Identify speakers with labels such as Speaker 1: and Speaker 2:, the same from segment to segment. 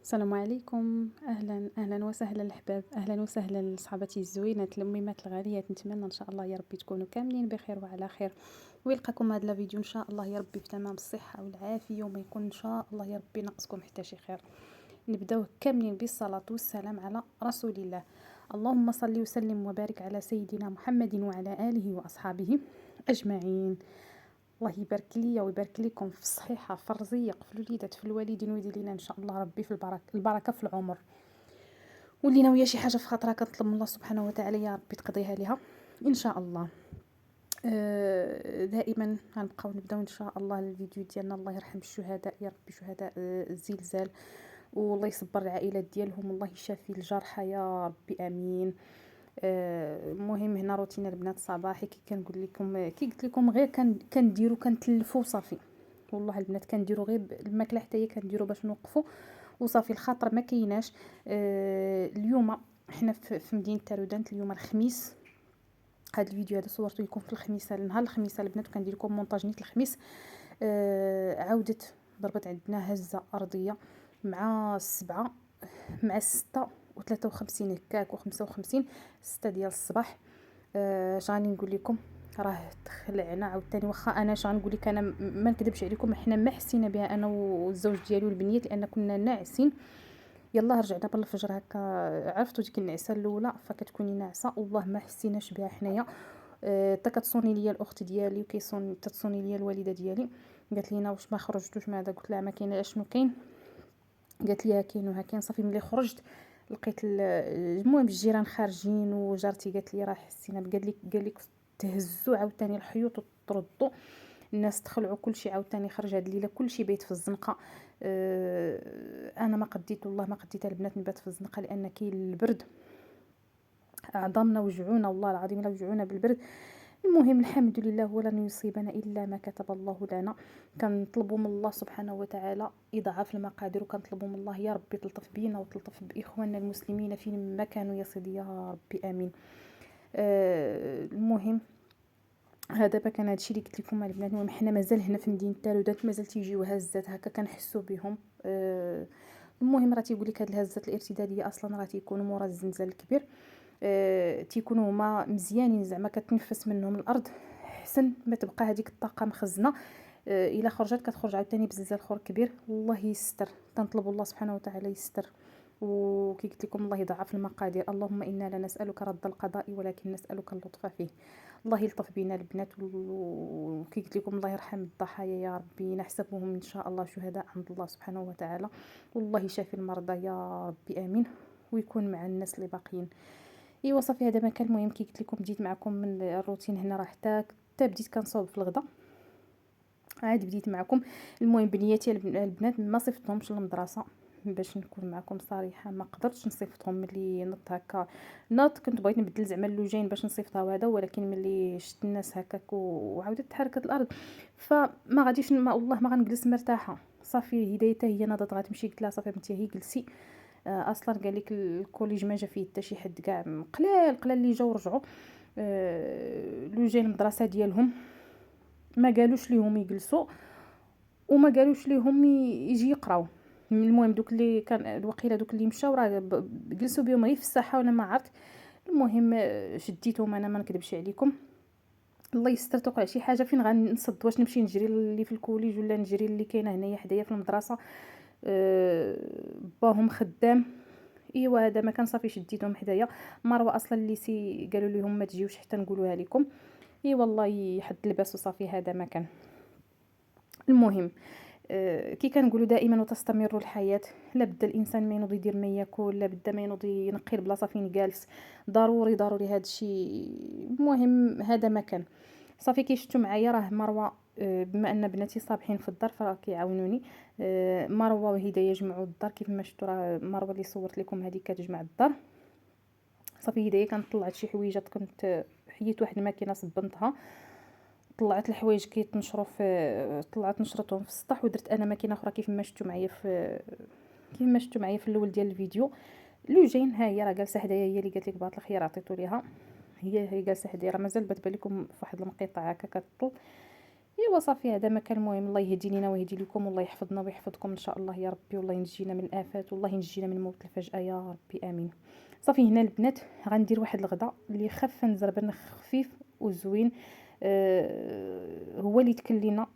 Speaker 1: السلام عليكم، اهلا وسهلا الحباب، اهلا وسهلا لصحباتي الزوينات الاميمات الغاليات. نتمنى ان شاء الله يا ربي تكونوا كاملين بخير وعلى خير، ويلقاكم هذا الفيديو ان شاء الله يا ربي بتمام الصحه والعافيه، وما يكون ان شاء الله يا ربي ناقصكم حتى شي خير. نبداو كاملين بالصلاه والسلام على رسول الله. اللهم صل وسلم وبارك على سيدنا محمد وعلى اله واصحابه اجمعين. الله يبارك لي ويبارك لكم في الصحيحه، في الرزيق، في الوليدات، في الوالدين، ويدير لنا ان شاء الله ربي في البركه في العمر. واللي ناويه شي حاجه في خاطرها كنطلب من الله سبحانه وتعالى يا ربي تقضيها لها ان شاء الله. دائما غنبقاو نبداو ان شاء الله الفيديو ديالنا. الله يرحم الشهداء يا ربي، شهداء الزلزال، والله يصبر العائلات ديالهم، والله يشافي الجرحى يا ربي امين. المهم هنا روتين البنات الصباحي كي كنقول لكم، كي قلت لكم غير كنديروا كنتلفوا صافي. والله البنات كنديروا غير الماكله حتى هي كنديروا باش نوقفوا وصافي. الخاطر ما كايناش. اليوم حنا في مدينه تارودانت، اليوم الخميس. هذا الفيديو هذا صورته لكم في الخميس، نهار الخميس البنات، وكندير لكم مونتاج نيت الخميس. عودت ضربت عندنا هزه ارضيه مع 7 مع 6 و53 هكاك و55 6 ديال الصباح. شغالي نقول لكم راه تخلعنا عاوتاني. واخا انا شغنقول لك، انا ما نكذبش عليكم، احنا ما حسينا بها انا والزوج ديالي والبنيات، لان كنا ناعسين. يلا رجعنا بالفجر هكا، عرفتوا ديك النعسه الاولى فكتكوني ناعسه، والله ما حسيناش بها حنايا. حتى كتصوني ليا الاخت ديالي تتصوني ليا الوالده ديالي، قالت لينا واش ما خرجتوش مع هذا؟ قلت لها ما كاين شنو كاين. قالت لي ها كاين وها كاين. صافي ملي خرجت لقيت المهم الجيران خارجين، وجارتي قالت لي راه حسينا، قال لك تهزوا عاوتاني الحيوط وتردوا الناس، تخلعوا كلشي عاوتاني خرج هاد الليله كلشي بيت في الزنقه. انا ما قديت، والله ما قديت البنات نبات في الزنقه، لان كاين البرد، اعظامنا وجعونا والله العظيم لا وجعونا بالبرد. المهم الحمد لله، ولن يصيبنا الا ما كتب الله لنا. كنطلبوا من الله سبحانه وتعالى اضعاف المقادير، وكنطلبوا من الله يا ربي تلطف بينا وتلطف باخواننا المسلمين فين ما كانوا يا سيدي يا ربي امين. المهم هذا دابا كان هادشي اللي قلت لكم البنات. المهم حنا مازال هنا في مدينه تارودات مازال تيجيو هزات هكا كنحسوا بهم. المهم راه تيقول لك هاد الهزات الارتداديه اصلا راه تيكونوا مورا الزلزال الكبير. تيكونوا هما مزيانين، زعما كتنفس منهم الارض حسن ما تبقى هذيك الطاقه مخزنه. الا خرجت كتخرج عاوتاني بزلزال اخر كبير. الله يستر، تنطلب الله سبحانه وتعالى يستر، وكي قلت لكم الله يضعف المقادير. اللهم انا لا نسالك رد القضاء ولكن نسالك اللطف فيه. الله يلطف بينا البنات، وكي قلت لكم الله يرحم الضحايا يا ربي، نحسبهم ان شاء الله شهداء عند الله سبحانه وتعالى، والله يشافي المرضى يا ربي امين، ويكون مع الناس اللي باقيين. ايوا صافي هذا ما كان. المهم كي قلت لكم بديت معكم من الروتين هنا، راه حتى بديت كنصوب في الغدا، عاد بديت معكم. المهم بنياتي البنات ما صيفطهمش للمدرسه، باش نكون معكم صريحه ما قدرتش نصيفطهم. ملي نط هكا كنت بغيت نبدل زعما اللوجين باش نصيفطها وهذا، ولكن ملي شفت الناس هكاك وعاودت تحركت الارض فما غاديش والله ما غنجلس مرتاحه. صافي هدايتها هي ناضت غتمشي، قلت لها صافي بنتي هي جلسي. اصلا قال لك الكوليج ما جا فيه حتى شي حد كاع، قلال اللي جاو رجعوا. لوجين المدرسه ديالهم ما قالوش ليهم يجلسوا، وما قالوش ليهم يجي يقراو. المهم دوك اللي كان الوقيله دوك اللي مشاو راه جلسوا بهم غير في الساحه ولا ما عرفت. المهم شديتهم انا ما نكذبش عليكم. الله يستر توقع شي حاجه فين غنصد، واش نمشي نجري اللي في الكوليج ولا نجري اللي كاينه هنايا حدايا في المدرسه. باهم خدام. ايوا هذا ما كان. صافي شديتهم حدايا. مروه اصلا اللي قالوا لهم ما تجيوش حتى نقولوها لكم. اي والله يحد لباس وصافي هذا ما كان. المهم كي كنقولوا دائما وتستمر الحياه، لابد الانسان ما ينوض يدير ما ياكل، لابد ما ينوض ينقي البلاصه فين جالس، ضروري ضروري هذا الشيء. المهم هذا ما كان. صافي كي شفتوا معايا راه مروه، بما ان بناتي صابحين في الدار فراه كيعاونوني. مروه وهدايه جمعوا الدار كيف ما شفتوا، راه مروه اللي صورت لكم هذه كتجمع الدار. صافي هدايه كانت طلعت شي حويجات، كنت حيت واحد الماكينه صبنتها، طلعت الحوايج كيتنشروا في طلعت نشرتهم في السطح، ودرت انا ماكينه اخرى كيف ما شفتوا معايا في الاول ديال الفيديو. لوجين ها هي راه جالسه حدايا، هي اللي قالت لك بغات الخير عطيتو ليها، هي جالسه حدايا، راه مازال بتبان لكم في واحد المقطع هكا كتطل. ايوا صافي هذا ما كان المهم. الله يهدي لينا ويهدي لكم، والله يحفظنا ويحفظكم ان شاء الله يا ربي، والله ينجينا من الافات، والله ينجينا من موت الفجأة يا ربي امين. صافي هنا البنات غندير واحد الغداء اللي خف نزربن خفيف وزوين. هو اللي تكلينا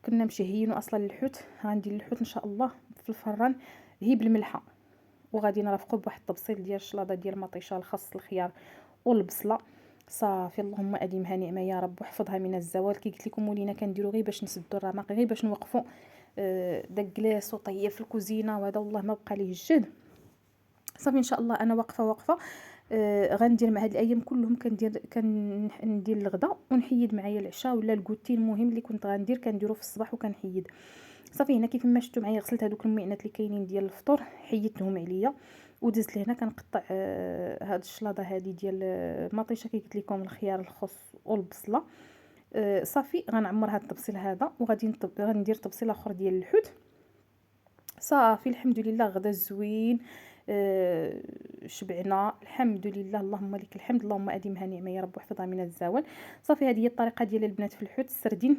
Speaker 1: كنا مشهيينو اصلا للحوت. غندير الحوت ان شاء الله في الفران هي بالملحه، وغادي نرافقو بواحد الطبسيل ديال الشلاضه ديال المطيشه، الخس، الخيار والبصله. صافي اللهم اديمها نعمه يا رب واحفظها من الزوال. كي قلت لكم ولينا كنديرو غير باش نسدو الرمق، غير باش نوقفوا داك كلاص وطيب في الكوزينه، وهذا والله ما بقى ليه الجهد. صافي ان شاء الله انا واقفه غندير مع هاد الايام كلهم كندير الغداء ونحيد معايا العشاء ولا الكوتي. المهم اللي كنت غندير كنديرو في الصباح وكنحيد. صافي هنا كيف ما شفتوا معايا غسلت هذوك المعينات اللي كاينين ديال الفطور، حيدتهم عليا ودزت لهنا كنقطع هاد الشلاضه هذه ديال المطيشه كي قلت لكم، الخيار، الخس والبصله. صافي غنعمر هاد الطبسيل هذا، وغادي غندير طبسيل اخر ديال الحوت. صافي الحمد لله غدا زوين. شبعنا الحمد لله، اللهم لك الحمد، اللهم اديمها نعمه يا رب واحفظها من الزوال. صافي هذه هي الطريقه ديال البنات في الحوت. السردين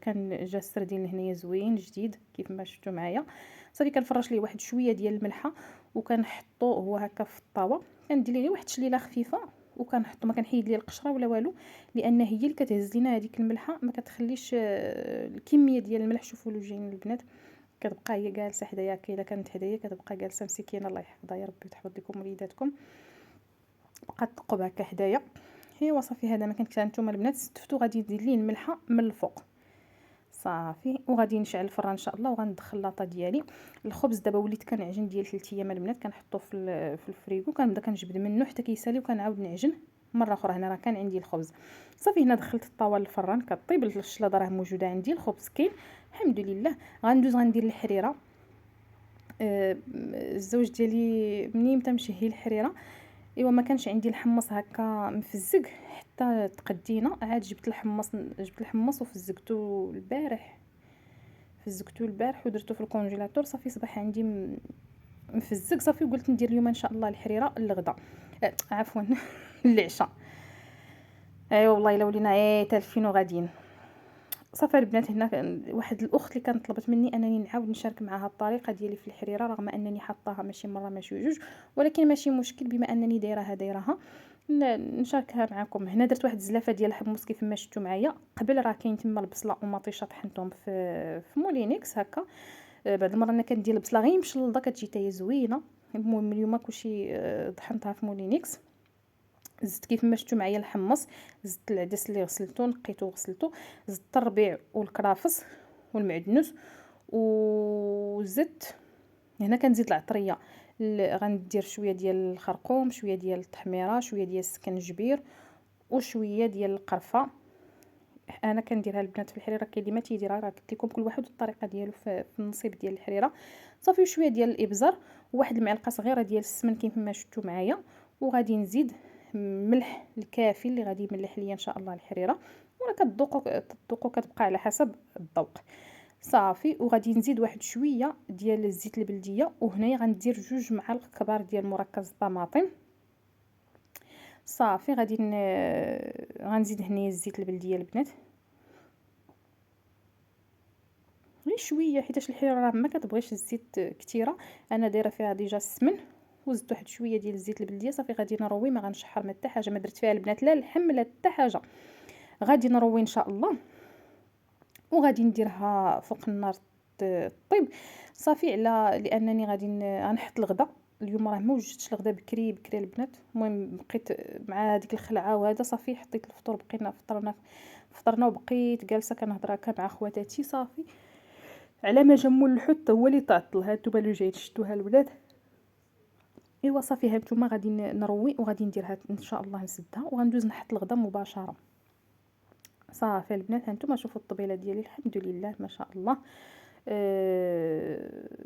Speaker 1: كان جا السردين لهنايا زوين جديد كيف ما شفتوا معايا. صافي كنفرش ليه واحد شويه ديال الملحه وكنحطو هو هكا في الطاوه، كندير ليه واحد الشليله خفيفه وكنحطو، ما كنحيد ليه القشره ولا والو، لان هي اللي كتهز لينا هذيك الملحه، ما كتخليش الكميه ديال الملح. شوفوا لوجين البنات كتبقى هي جالسه حدايا، كي الا كانت حدايا كتبقى جالسه مسكينه. الله يحفظها يا ربي وتحفظ لكم وليداتكم، بقات تقب هكا حدايا. ايوا صافي هذا ما كانت نتوما البنات استفتوا. غادي ندير ليه الملحه من الفوق صافي، وغادي نشعل الفران ان شاء الله وغندخل لاطه ديالي. الخبز دابا وليت كنعجن ديال 3 ايام البنات، كنحطو في الفريغو، كنبدا كنجبد منه حتى كيسالي وكنعاود نعجن مره اخرى. هنا راه كان عندي الخبز صافي. هنا دخلت الطاوه للفران كطيب، الشلاضه راه موجوده عندي، الخبز كاين الحمد لله. غندوز غندير الحريره. الزوج ديالي منين متى مشهي الحريره، ايوا ما كانش عندي الحمص هكا مفزق حتى تقدينا، عاد جبت الحمص وفزقته البارح، ودرته في الكونجيلاتور. صافي صباح عندي مفزق صافي، وقلت ندير اليوم ان شاء الله الحريره للغدا، عفوا للعشاء. ايوا والله الا ولينا تالفين وغاديين. صافي البنات هنا واحد الاخت اللي كانت طلبت مني انني نعاود نشارك معها الطريقه ديالي في الحريره، رغم انني حطاها ماشي مره ماشي جوج، ولكن ماشي مشكل بما انني دايرها نشاركها معكم. هنا درت واحد الزلافه ديال الحمص كيف ما شفتوا معايا. قبل راه كاين تما البصله ومطيشه طحنتهم في مولينيكس هكا. بعد المره انا كندير البصله غير مشلضه كتجي حتى هي زوينه. المهم اليوم كلشي طحنتها في مولينيكس. زدت كيف ما شفتوا معايا الحمص، زدت العدس اللي غسلته نقيته وغسلته، زدت الربيع والكرافس والمعدنوس، وزدت هنا كنزيد العطريه. غندير شويه ديال الخرقوم، شويه ديال التحميره، شويه ديال السكنجبير، وشويه ديال القرفه. انا كنديرها البنات في الحريره، كاين اللي ما تيديرها، راه قلت لكم كل واحد والطريقه ديالو في النصيب ديال الحريره. صافي وشويه ديال الابزار وواحد المعلقه صغيره ديال السمن كيف ما شفتوا معايا، وغادي نزيد ملح الكافي اللي غادي يملح ليا ان شاء الله الحريره، ولا كتذوقوا كتبقى على حسب الذوق. صافي وغادي نزيد واحد شويه ديال الزيت البلديه، وهنايا غندير 2 معالق كبار ديال مركز الطماطم. صافي غنزيد هنايا الزيت البلديه البنات غير شويه، حيتاش الحريره راه ما كتبغيش الزيت كثيره. انا دايره فيها ديجا السمن وزدت واحد شويه ديال الزيت البلديه. صافي غادي نروي، ما غنشحر ما حتى حاجه، ما درت فيها البنات لا اللحم لا حتى حاجه. غادي نروي ان شاء الله، وغادي نديرها فوق النار طيب. صافي لانني غادي غنحط الغدا اليوم، راه ما وجدتش الغدا بكري البنات. المهم بقيت مع هذيك الخلعه وهذا، صافي حطيت الفطور، بقينا فطرنا وبقيت جالسه كنهضر هكا مع خواتاتي. صافي على ما جمول الحوت هو اللي تعطل. هانتوما اللي جايين شفتوها الولاد. ايوا صافي هانتوما غادي نروي وغادي نديرها ان شاء الله نسدها وغندوز نحط الغدا مباشره. صافي البنات هانتوما شوفوا الطبيله ديالي الحمد لله ما شاء الله.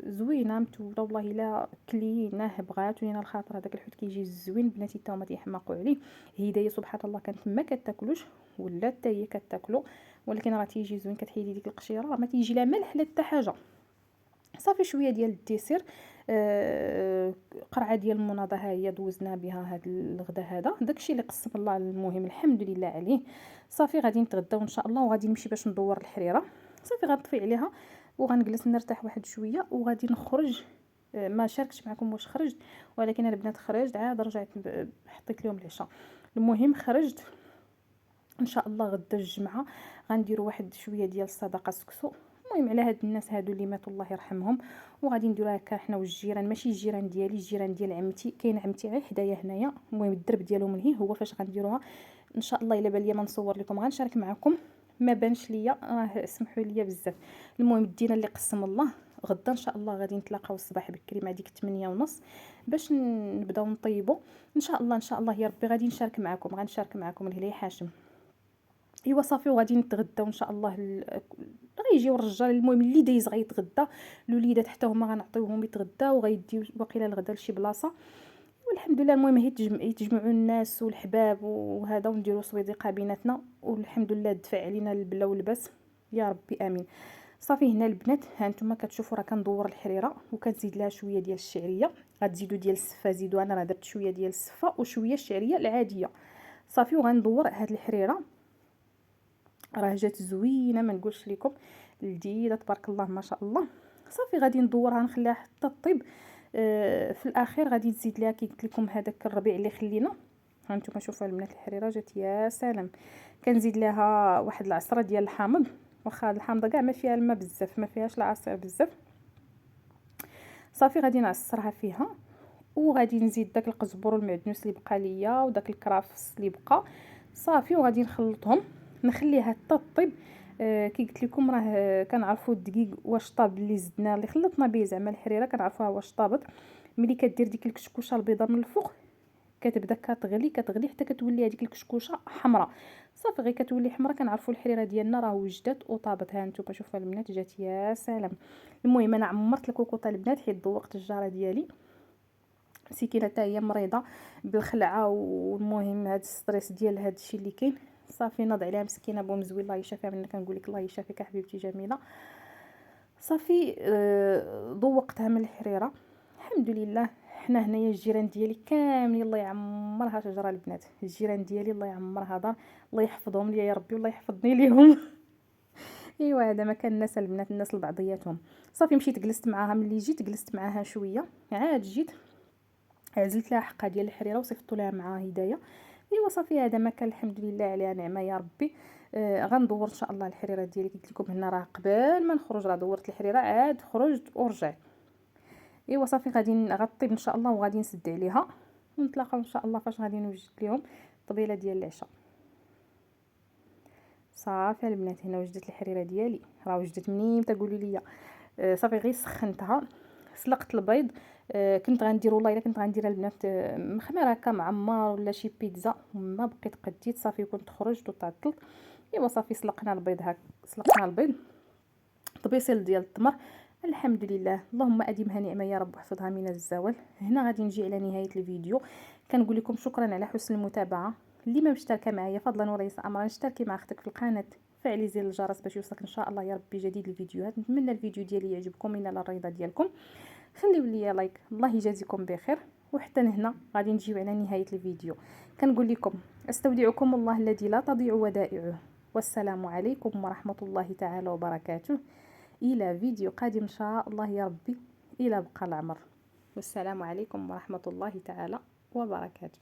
Speaker 1: زوينه متوله والله الا كليناه بغات وينا الخاطر. هذاك الحوت كيجي زوين بناتي حتى هما تيحماقوا عليه. هدايه سبحان الله كانت ما كتاكلوش ولا حتى هي كتاكلو، ولكن راه تيجي زوين. كتحيدي ديك القشيره راه ما تيجي لا ملح لا حتى حاجه. صافي صافي شويه ديال الديسير، قرعه ديال المناضه ها هي دوزنا بها هاد الغدا هذا، داكشي اللي قسم الله. المهم الحمد لله عليه. صافي غادي نتغداو ان شاء الله، وغادي نمشي باش ندور الحريره. صافي غنطفي عليها وغنجلس نرتاح واحد شويه وغادي نخرج. ما شاركتش معكم واش خرجت، ولكن انا البنات خرجت عاد رجعت حطيت لهم العشاء. المهم خرجت ان شاء الله غدا الجمعه غنديروا واحد شويه ديال الصدقه سكسو. المهم على هاد الناس هادو اللي ماتوا الله يرحمهم، وغادي نديروها هكا حنا والجيران، ماشي الجيران ديالي، الجيران ديال عمتي. كاين عمتي غير حدايا هنايا، المهم الدرب ديالهم لهيه هو فاش غنديروها ان شاء الله. الا بان ليا ما نصور لكم غنشارك معكم، ما بانش ليا اسمحوا لي بزاف. المهم دينا اللي قسم الله. غدا ان شاء الله غادي نتلاقاو الصباح بكري مع ديك 8:30 باش نبداو نطيبوا ان شاء الله. ان شاء الله يا ربي غادي نشارك معكم، غنشارك معكم الهلي حاشم. ايوا صافي وغادي نتغداو ان شاء الله. غيجيو الرجال، المهم اللي دايز غيتغدى، الوليدات حتى هما غنعطيوهم يتغداو وغيديو واقيلا الغدا لشي بلاصه. والحمد لله المهم هي يتجمعوا الناس والحباب وهذا، ونديروا سويدقه بيناتنا، والحمد لله دفع علينا البلا والباس يا ربي امين. صافي هنا البنات ها نتوما كتشوفوا راه كندور الحريره وكنزيد لها شويه ديال الشعريه. غتزيدوا ديال السفه زيدوا، انا راه درت شويه ديال السفه وشويه الشعريه العاديه. صافي وغندور هاد الحريره راه جات زوينه ما نقولش لكم، لذيذه تبارك الله ما شاء الله. صافي غادي ندورها نخليها حتى طيب. في الاخير غادي نزيد لها كي قلت لكم هذاك الربيع اللي خلينا. ها نتوما شوفوا البنات الحريره جات يا سلام. كنزيد لها واحد العصره ديال الحامض، واخا الحامضه كاع ما فيها الماء بزاف، ما فيهاش العصير بزاف. صافي غادي نعصرها فيها، وغادي نزيد داك القزبر والمعدنوس اللي بقى ليا وداك الكرافس اللي بقى. صافي وغادي نخلطهم نخليها حتى طيب. كي قلت لكم راه كنعرفوا الدقيق واش طاب، اللي زدنا اللي خلطنا به زعما الحريره كنعرفوها واش طابت. ملي كدير ديك الكشكوشه البيضاء من الفوق كتبدا كتغلي كتغلي حتى كتولي هذيك الكشكوشه حمراء. صافي غير كتولي حمراء كنعرفوا الحريره ديالنا راه وجدت وطابت. ها نتوما شوفوا البنات جات يا سلام. المهم انا عمرت الكوكوطه البنات حيت ذوقت الجاره ديالي مسكينه حتى هي مريضه بالخلعه، والمهم هذا الستريس ديال هذا الشيء اللي كاين. صافي ناض عليها مسكينه بومزوي الله يشافيها، ملي كنقول لك الله يشافيك حبيبتي جميله. صافي ذوقتها من الحريره الحمد لله. حنا هنايا الجيران ديالي كاملين الله يعمرها شجره البنات، الجيران ديالي الله يعمرها دار، الله يحفظهم ليا يا ربي والله يحفظني ليهم. ايوا هذا ما كان الناس البنات الناس لبعضياتهم. صافي مشيت جلست معاها، ملي جيت جلست معاها شويه عاد جيت عزلت لها حقها ديال الحريره وصيفطت لها مع هدايا. ايوا صافي هذا ما كان الحمد لله عليها نعمه يا ربي. غندور ان شاء الله الحريره ديالي قلت لكم هنا راه قبل ما نخرج راه دورت الحريره عاد خرجت ورجعت. ايوا صافي غادي غطيب ان شاء الله وغادي نسد عليها ونتلاقاو ان شاء الله فاش غادي نوجد لهم الطبيله ديال العشاء. صافي البنات هنا وجدت الحريره ديالي، راه وجدت منين تقولوا لي. صافي غير سخنتها سلقت البيض. كنت غندير والله الا كنت غنديرها البنات مخمر هكا معمر ولا شي بيتزا، ما بقيت قديت. صافي كنت خرجت وتعطلت. ايوا صافي سلقنا البيض سلقنا البيض طبيصيل ديال التمر. الحمد لله اللهم اديمها نعمه يا رب واحفظها من الزوال. هنا غادي نجي على نهايه الفيديو. كنقول لكم شكرا على حسن المتابعه. اللي ما مشتركه معايا فضلا وليس امرا اشتركي مع اختك في القناه، فعلي زر الجرس باش يوصلك ان شاء الله يا ربي جديد الفيديوهات. نتمنى الفيديو ديالي يعجبكم ينال الرضا ديالكم. خليو لي لايك الله يجازيكم بخير. وحتى هنا غادي نجيو على نهايه الفيديو. كنقول لكم استودعكم الله الذي لا تضيع ودائعه، والسلام عليكم ورحمه الله تعالى وبركاته. الى فيديو قادم ان شاء الله يا ربي، الى بقى العمر. والسلام عليكم ورحمه الله تعالى وبركاته.